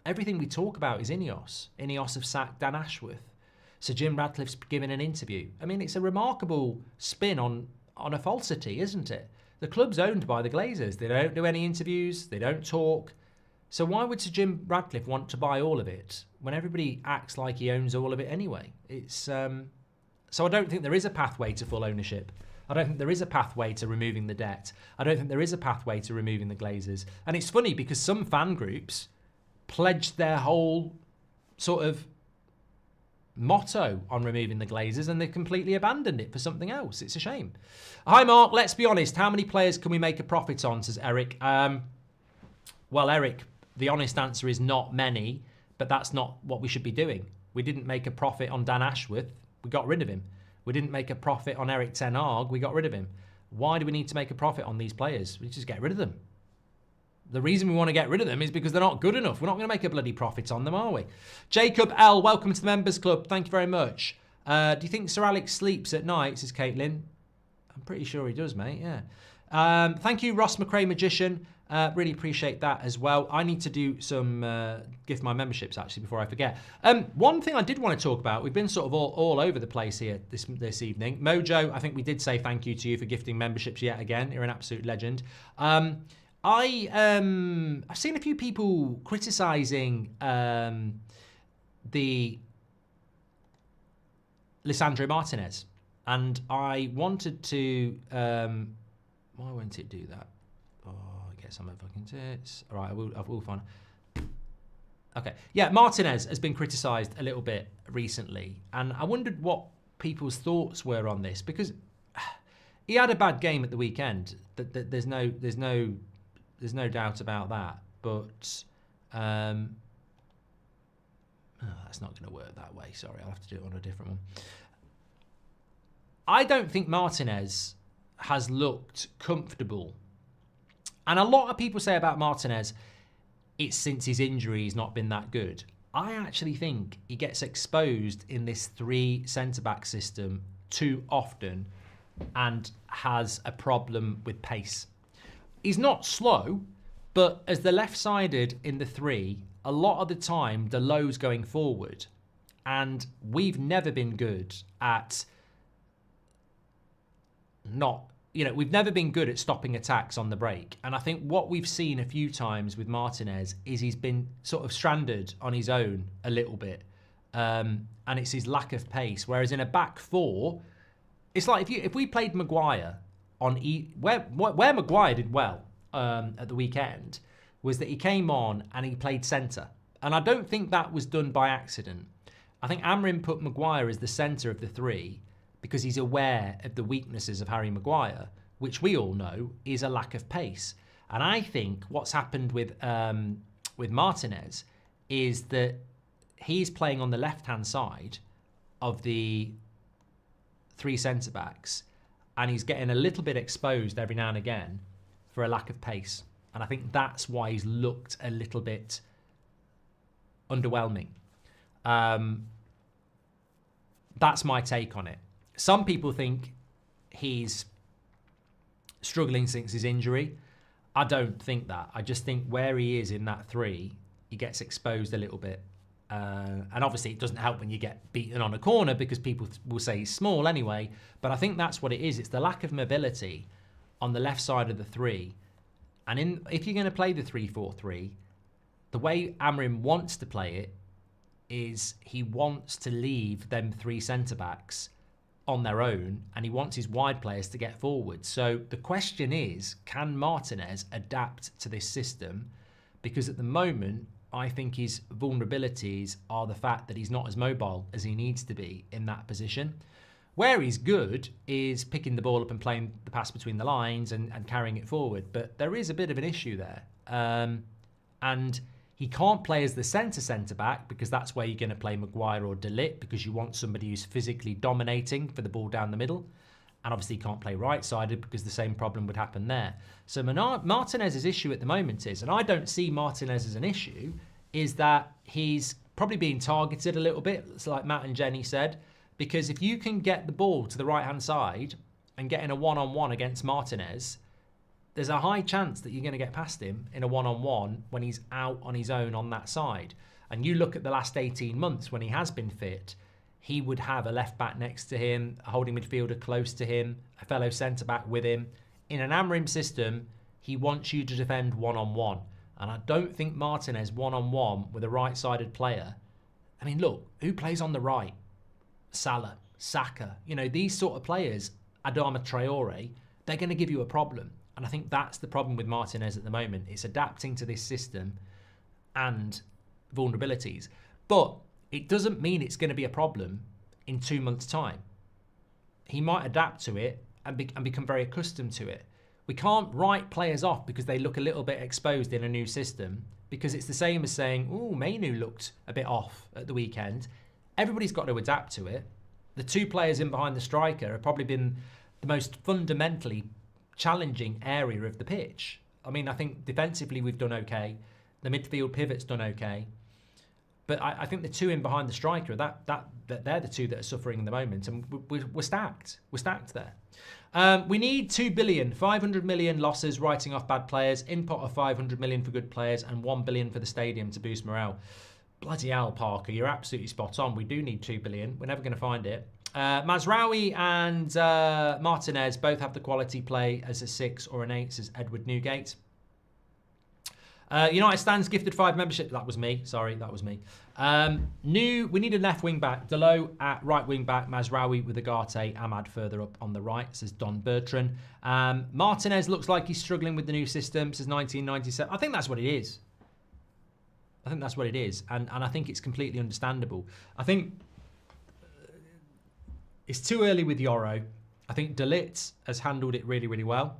everything we talk about is INEOS. INEOS have sacked Dan Ashworth. Sir Jim Radcliffe's given an interview. I mean, it's a remarkable spin on a falsity, isn't it? The club's owned by the Glazers. They don't do any interviews. They don't talk. So why would Sir Jim Radcliffe want to buy all of it when everybody acts like he owns all of it anyway? It's so I don't think there is a pathway to full ownership. I don't think there is a pathway to removing the debt. I don't think there is a pathway to removing the Glazers. And it's funny because some fan groups pledged their whole sort of motto on removing the Glazers and they completely abandoned it for something else. It's a shame. Hi, Mark. Let's be honest. How many players can we make a profit on, says Eric? Well, Eric, the honest answer is not many, but that's not what we should be doing. We didn't make a profit on Dan Ashworth. We got rid of him. We didn't make a profit on Eric Ten Hag. We got rid of him. Why do we need to make a profit on these players? We just get rid of them. The reason we want to get rid of them is because they're not good enough. We're not going to make a bloody profit on them, are we? Jacob L, welcome to the Members Club. Thank you very much. Do you think Sir Alex sleeps at night, says Caitlin? I'm pretty sure he does, mate, yeah. Thank you, Ross McRae Magician. Really appreciate that as well. I need to do some gift my memberships actually before I forget. One thing I did want to talk about, we've been sort of all over the place here this evening. Mojo, I think we did say thank you to you for gifting memberships yet again. You're an absolute legend. I've seen a few people criticising the Lisandro Martinez, and I wanted to. Why won't it do that? Oh, I guess I'm a fucking tits. All right, I will find. Okay, yeah, Martinez has been criticised a little bit recently, and I wondered what people's thoughts were on this because he had a bad game at the weekend. There's no doubt about that. But that's not going to work that way. Sorry, I'll have to do it on a different one. I don't think Martinez has looked comfortable. And a lot of people say about Martinez, it's since his injury he's not been that good. I actually think he gets exposed in this 3 centre-back system too often and has a problem with pace. He's not slow, but as the left-sided in the 3, a lot of the time, Deleu's going forward. And we've never been good at we've never been good at stopping attacks on the break. And I think what we've seen a few times with Martinez is he's been sort of stranded on his own a little bit. And it's his lack of pace. Whereas in a back 4, it's like if we played Maguire on where Maguire did well at the weekend was that he came on and he played centre. And I don't think that was done by accident. I think Amorim put Maguire as the centre of the 3 because he's aware of the weaknesses of Harry Maguire, which we all know is a lack of pace. And I think what's happened with Martinez is that he's playing on the left-hand side of the 3 centre-backs, and he's getting a little bit exposed every now and again for a lack of pace. And I think that's why he's looked a little bit underwhelming. That's my take on it. Some people think he's struggling since his injury. I don't think that. I just think where he is in that 3, he gets exposed a little bit. And obviously it doesn't help when you get beaten on a corner because people will say he's small anyway. But I think that's what it is. It's the lack of mobility on the left side of the three. And if you're going to play the 3-4-3, the way Amorim wants to play it is he wants to leave them three centre-backs on their own, and he wants his wide players to get forward. So the question is, can Martinez adapt to this system? Because at the moment, I think his vulnerabilities are the fact that he's not as mobile as he needs to be in that position. Where he's good is picking the ball up and playing the pass between the lines and carrying it forward. But there is a bit of an issue there. And he can't play as the centre-back because that's where you're going to play Maguire or De Ligt, because you want somebody who's physically dominating for the ball down the middle. And obviously he can't play right-sided because the same problem would happen there. So Martinez's issue at the moment is, and I don't see Martinez as an issue, is that he's probably being targeted a little bit, it's like Matt and Jenny said, because if you can get the ball to the right-hand side and get in a one-on-one against Martinez, there's a high chance that you're going to get past him in a one-on-one when he's out on his own on that side. And you look at the last 18 months when he has been fit, he would have a left-back next to him, a holding midfielder close to him, a fellow centre-back with him. In an Amorim system, he wants you to defend one-on-one. And I don't think Martinez one-on-one with a right-sided player. I mean, look, who plays on the right? Salah, Saka. You know, these sort of players, Adama Traore, they're going to give you a problem. And I think that's the problem with Martinez at the moment. It's adapting to this system and vulnerabilities. But it doesn't mean it's going to be a problem in 2 months' time. He might adapt to it and become very accustomed to it. We can't write players off because they look a little bit exposed in a new system, because it's the same as saying, oh, Mainu looked a bit off at the weekend. Everybody's got to adapt to it. The two players in behind the striker have probably been the most fundamentally challenging area of the pitch. I mean, I think defensively we've done okay. The midfield pivot's done okay. But I think the two in behind the striker, that they're the two that are suffering in the moment. And we're stacked. We're stacked there. We need 2 billion, 500 million losses writing off bad players, input of 500 million for good players, and 1 billion for the stadium to boost morale. Bloody hell, Parker, you're absolutely spot on. We do need 2 billion. We're never going to find it. Mazraoui and Martinez both have the quality play as a 6 or an 8, says Edward Newgate. United Stands gifted 5 membership. That was me. Sorry, that was me. We need a left wing back. Delo at right wing back. Mazraoui with Agate. Ahmad further up on the right, says Don Bertrand. Martinez looks like he's struggling with the new system, says 1997. I think that's what it is. I think that's what it is. And I think it's completely understandable. I think it's too early with Yoro. I think De Ligt has handled it really, really well.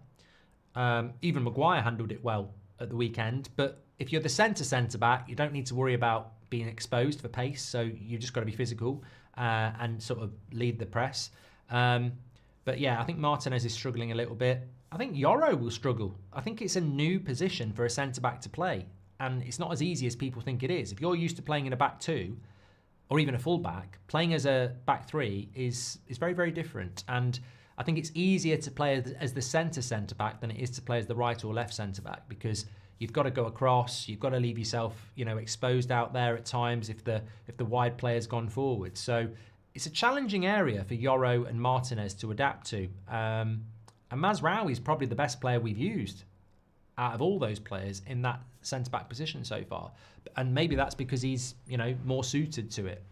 Even Maguire handled it well at the weekend. But if you're the centre-back, you don't need to worry about being exposed for pace. So you've just got to be physical and sort of lead the press. But yeah, I think Martinez is struggling a little bit. I think Yoro will struggle. I think it's a new position for a centre-back to play. And it's not as easy as people think it is. If you're used to playing in a back two, or even a full-back, playing as a back three is very, very different. And I think it's easier to play as the centre-back than it is to play as the right or left centre-back, because you've got to go across, you've got to leave yourself, exposed out there at times if the wide player's gone forward. So it's a challenging area for Yoro and Martinez to adapt to. And Mazraoui is probably the best player we've used out of all those players in that centre-back position so far. And maybe that's because he's, more suited to it.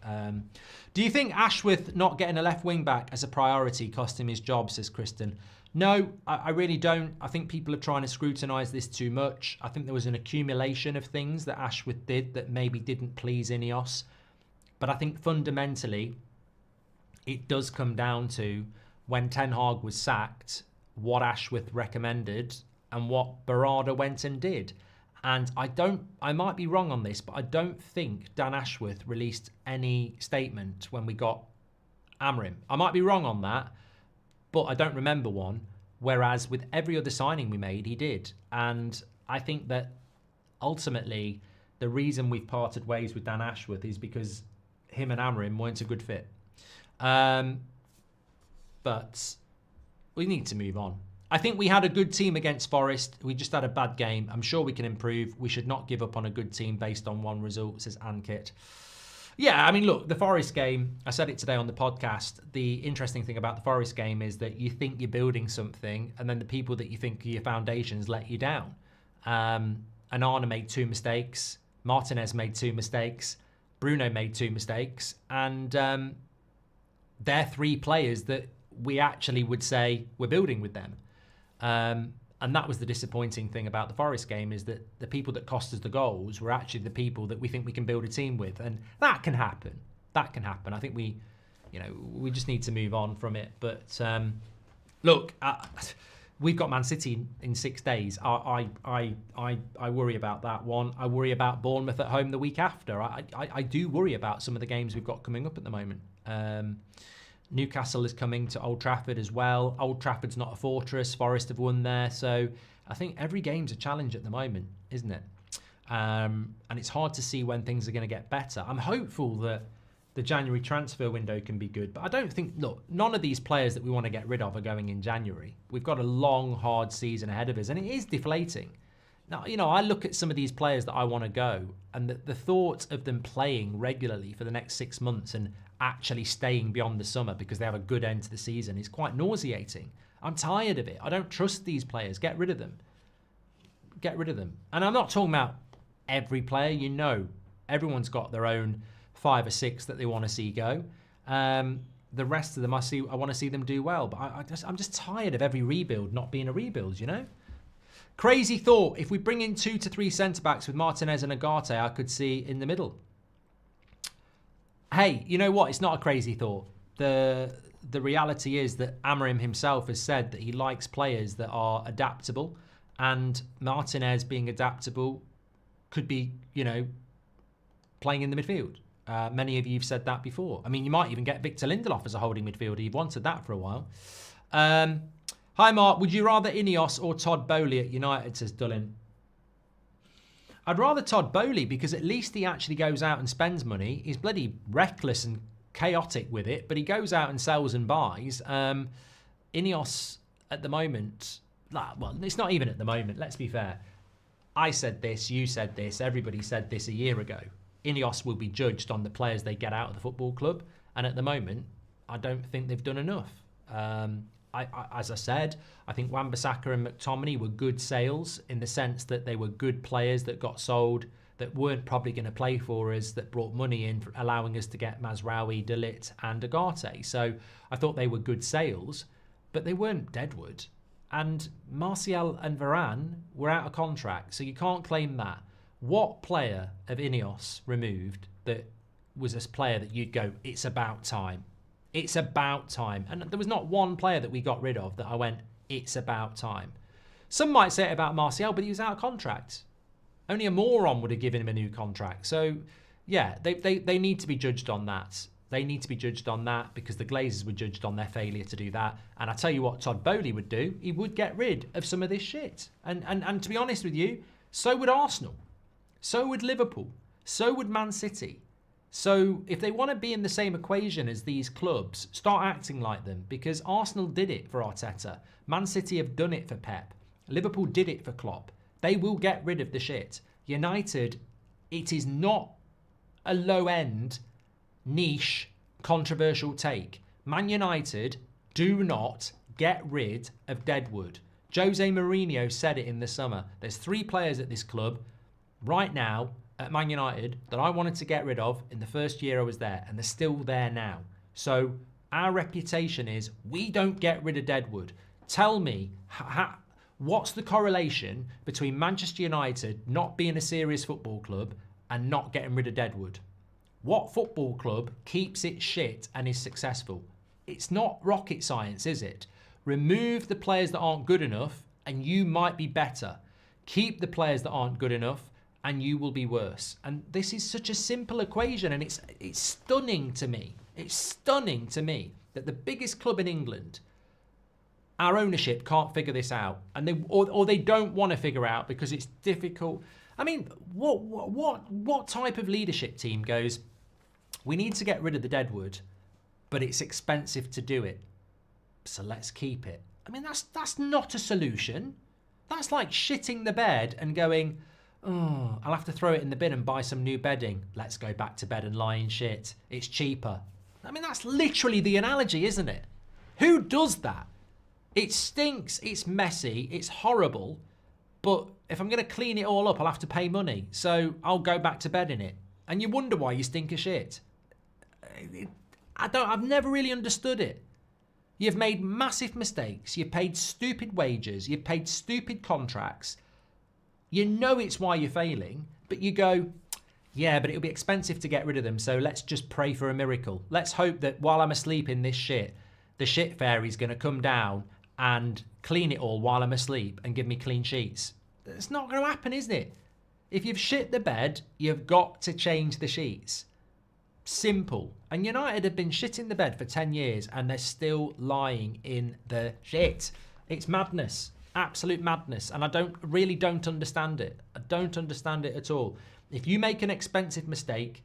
Do you think Ashworth not getting a left wing-back as a priority cost him his job, says Kristen? No, I really don't. I think people are trying to scrutinise this too much. I think there was an accumulation of things that Ashworth did that maybe didn't please INEOS. But I think fundamentally, it does come down to when Ten Hag was sacked, what Ashworth recommended and what Barada went and did. And I might be wrong on this, but I don't think Dan Ashworth released any statement when we got Amorim. I might be wrong on that, but I don't remember one. Whereas with every other signing we made, he did. And I think that ultimately the reason we've parted ways with Dan Ashworth is because him and Amorim weren't a good fit. But we need to move on. I think we had a good team against Forest. We just had a bad game. I'm sure we can improve. We should not give up on a good team based on one result, says Ankit. Yeah, I mean, look, the Forest game, I said it today on the podcast, the interesting thing about the Forest game is that you think you're building something, and then the people that you think are your foundations let you down. Onana made 2 mistakes, Martinez made 2 mistakes, Bruno made 2 mistakes, and they're 3 players that we actually would say we're building with them. And that was the disappointing thing about the Forest game, is that the people that cost us the goals were actually the people that we think we can build a team with. And that can happen. That can happen. I think we just need to move on from it. But look, we've got Man City in 6 days. I worry about that one. I worry about Bournemouth at home the week after. I do worry about some of the games we've got coming up at the moment. Newcastle is coming to Old Trafford as well. Old Trafford's not a fortress. Forest have won there. So I think every game's a challenge at the moment, isn't it? And it's hard to see when things are going to get better. I'm hopeful that the January transfer window can be good. But I don't think, look, none of these players that we want to get rid of are going in January. We've got a long, hard season ahead of us. And it is deflating. Now, I look at some of these players that I want to go, and the thought of them playing regularly for the next 6 months and actually staying beyond the summer because they have a good end to the season is quite nauseating. I'm tired of it. I don't trust these players. Get rid of them. Get rid of them. And I'm not talking about every player. Everyone's got their own 5 or 6 that they want to see go. The rest of them, I want to see them do well. But I'm just tired of every rebuild not being a rebuild, Crazy thought. If we bring in 2 to 3 centre-backs with Martinez and Agate, I could see in the middle. Hey, you know what? It's not a crazy thought. The reality is that Amorim himself has said that he likes players that are adaptable, and Martinez being adaptable could be, playing in the midfield. Many of you have said that before. I mean, you might even get Victor Lindelof as a holding midfielder. You've wanted that for a while. Hi, Mark. Would you rather INEOS or Todd Boehly at United, says Dullin. I'd rather Todd Boehly because at least he actually goes out and spends money. He's bloody reckless and chaotic with it, but he goes out and sells and buys. INEOS at the moment, well, it's not even at the moment, let's be fair. I said this, you said this, everybody said this a year ago. INEOS will be judged on the players they get out of the football club, and at the moment, I don't think they've done enough. As I said, I think Wan-Bissaka and McTominay were good sales in the sense that they were good players that got sold, that weren't probably going to play for us, that brought money in, allowing us to get Mazraoui, De Ligt and Agate. So I thought they were good sales, but they weren't deadwood. And Martial and Varane were out of contract, so you can't claim that. What player of INEOS removed that was a player that you'd go, it's about time? It's about time. And there was not one player that we got rid of that I went, it's about time. Some might say it about Martial, but he was out of contract. Only a moron would have given him a new contract. So, yeah, they need to be judged on that. They need to be judged on that because the Glazers were judged on their failure to do that. And I tell you what Todd Boehly would do. He would get rid of some of this shit. And to be honest with you, so would Arsenal. So would Liverpool. So would Man City. So if they want to be in the same equation as these clubs, start acting like them, because Arsenal did it for Arteta. Man City have done it for Pep. Liverpool did it for Klopp. They will get rid of the shit. United, it is not a low-end, niche, controversial take. Man United do not get rid of deadwood. Jose Mourinho said it in the summer. There's 3 players at this club right now at Man United that I wanted to get rid of in the first year I was there, and they're still there now. So our reputation is we don't get rid of deadwood. Tell me, what's the correlation between Manchester United not being a serious football club and not getting rid of deadwood? What football club keeps its shit and is successful? It's not rocket science, is it? Remove the players that aren't good enough and you might be better. Keep the players that aren't good enough and you will be worse. And this is such a simple equation, and it's stunning to me. It's stunning to me that the biggest club in England, our ownership can't figure this out, and they don't want to figure out because it's difficult. I mean, what type of leadership team goes, we need to get rid of the deadwood, but it's expensive to do it, so let's keep it? I mean, that's not a solution. That's like shitting the bed and going, Oh, I'll have to throw it in the bin and buy some new bedding. Let's go back to bed and lie in shit. It's cheaper. I mean, that's literally the analogy, isn't it? Who does that? It stinks, it's messy, it's horrible, but if I'm going to clean it all up, I'll have to pay money. So I'll go back to bed in it. And you wonder why you stink of shit. I've never really understood it. You've made massive mistakes. You've paid stupid wages. You've paid stupid contracts. You know it's why you're failing, but you go, yeah, but it'll be expensive to get rid of them, so let's just pray for a miracle. Let's hope that while I'm asleep in this shit, the shit fairy's going to come down and clean it all while I'm asleep and give me clean sheets. It's not going to happen, isn't it? If you've shit the bed, you've got to change the sheets. Simple. And United have been shitting the bed for 10 years and they're still lying in the shit. It's madness. Absolute madness. And I really don't understand it. I don't understand it at all. If you make an expensive mistake,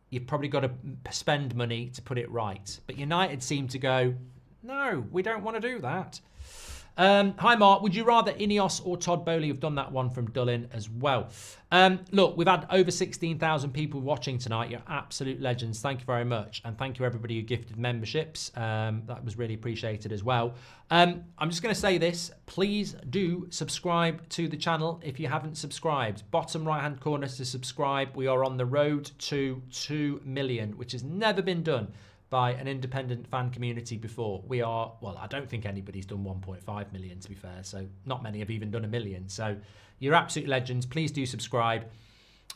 you've probably got to spend money to put it right. But United seem to go, no, we don't want to do that. Hi, Mark. Would you rather INEOS or Todd Bowley? Have done that one from Dullin as well. Look, we've had over 16,000 people watching tonight. You're absolute legends. Thank you very much. And thank you, everybody who gifted memberships. That was really appreciated as well. I'm just going to say this. Please do subscribe to the channel if you haven't subscribed. Bottom right-hand corner to subscribe. We are on the road to 2 million, which has never been done by an independent fan community before. We are, well, I don't think anybody's done 1.5 million, to be fair, so not many have even done 1 million. So you're absolute legends. Please do subscribe.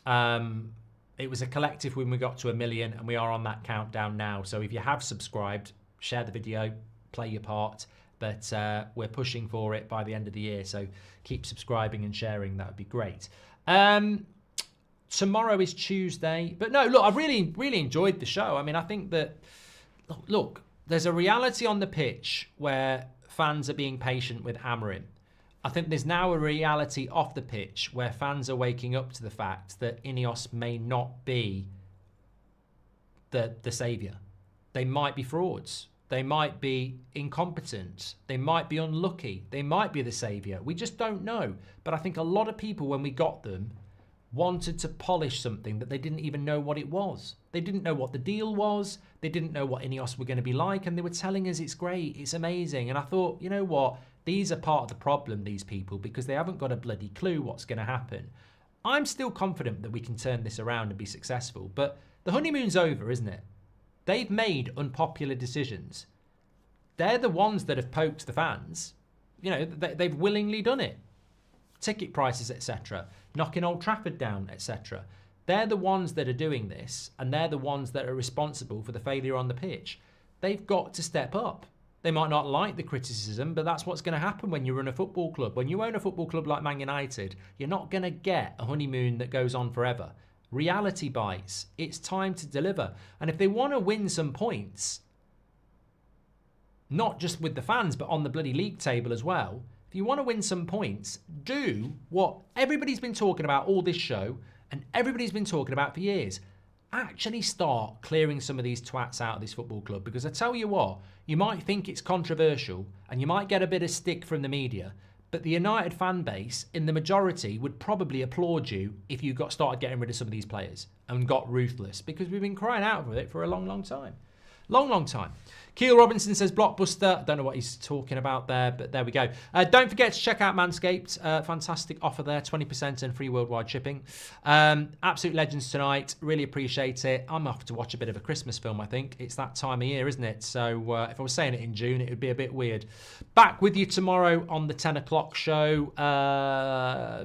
It was a collective when we got to 1 million, and we are on that countdown now. So if you have subscribed, share the video, play your part, but we're pushing for it by the end of the year, so keep subscribing and sharing. That would be great. Tomorrow is Tuesday, but no, look, I've really enjoyed the show. I mean, I think that, look, there's a reality on the pitch where fans are being patient with Amorim. I think there's now a reality off the pitch where fans are waking up to the fact that INEOS may not be the saviour. They might be frauds. They might be incompetent. They might be unlucky. They might be the saviour. We just don't know. But I think a lot of people, when we got them, wanted to polish something that they didn't even know what it was. They didn't know what the deal was. They didn't know what INEOS were going to be like, and they were telling us it's great, it's amazing. And I thought, you know what? These are part of the problem, these people, because they haven't got a bloody clue what's going to happen. I'm still confident that we can turn this around and be successful, but the honeymoon's over, isn't it? They've made unpopular decisions. They're the ones that have poked the fans. You know, they've willingly done it. Ticket prices, etc., knocking Old Trafford down, etc. They're the ones that are doing this, and they're the ones that are responsible for the failure on the pitch. They've got to step up. They might not like the criticism, but that's what's going to happen when you run a football club. When you own a football club like Man United, you're not going to get a honeymoon that goes on forever. Reality bites. It's time to deliver. And if they want to win some points, not just with the fans, but on the bloody league table as well, if you want to win some points, do what everybody's been talking about all this show and everybody's been talking about for years. Actually start clearing some of these twats out of this football club, because I tell you what, you might think it's controversial and you might get a bit of stick from the media, but the United fan base, in the majority, would probably applaud you if you started getting rid of some of these players and got ruthless, because we've been crying out for it for a long time. Long time. Keel Robinson says Blockbuster. I don't know what he's talking about there, but there we go. Don't forget to check out Manscaped. Fantastic offer there, 20% and free worldwide shipping. Absolute legends tonight. Really appreciate it. I'm off to watch a bit of a Christmas film, I think. It's that time of year, isn't it? So if I was saying it in June, it would be a bit weird. Back with you tomorrow on the 10 o'clock show.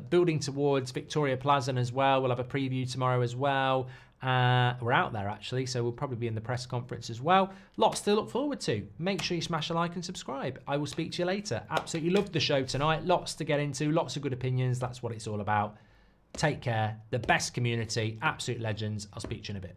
Building towards Victoria Plaza as well. We'll have a preview tomorrow as well. We're out there, actually, so we'll probably be in the press conference as well. Lots to look forward to. Make sure you smash a like and subscribe. I will speak to you later. Absolutely loved the show tonight. Lots to get into. Lots of good opinions. That's what it's all about. Take care. The best community. Absolute legends. I'll speak to you in a bit.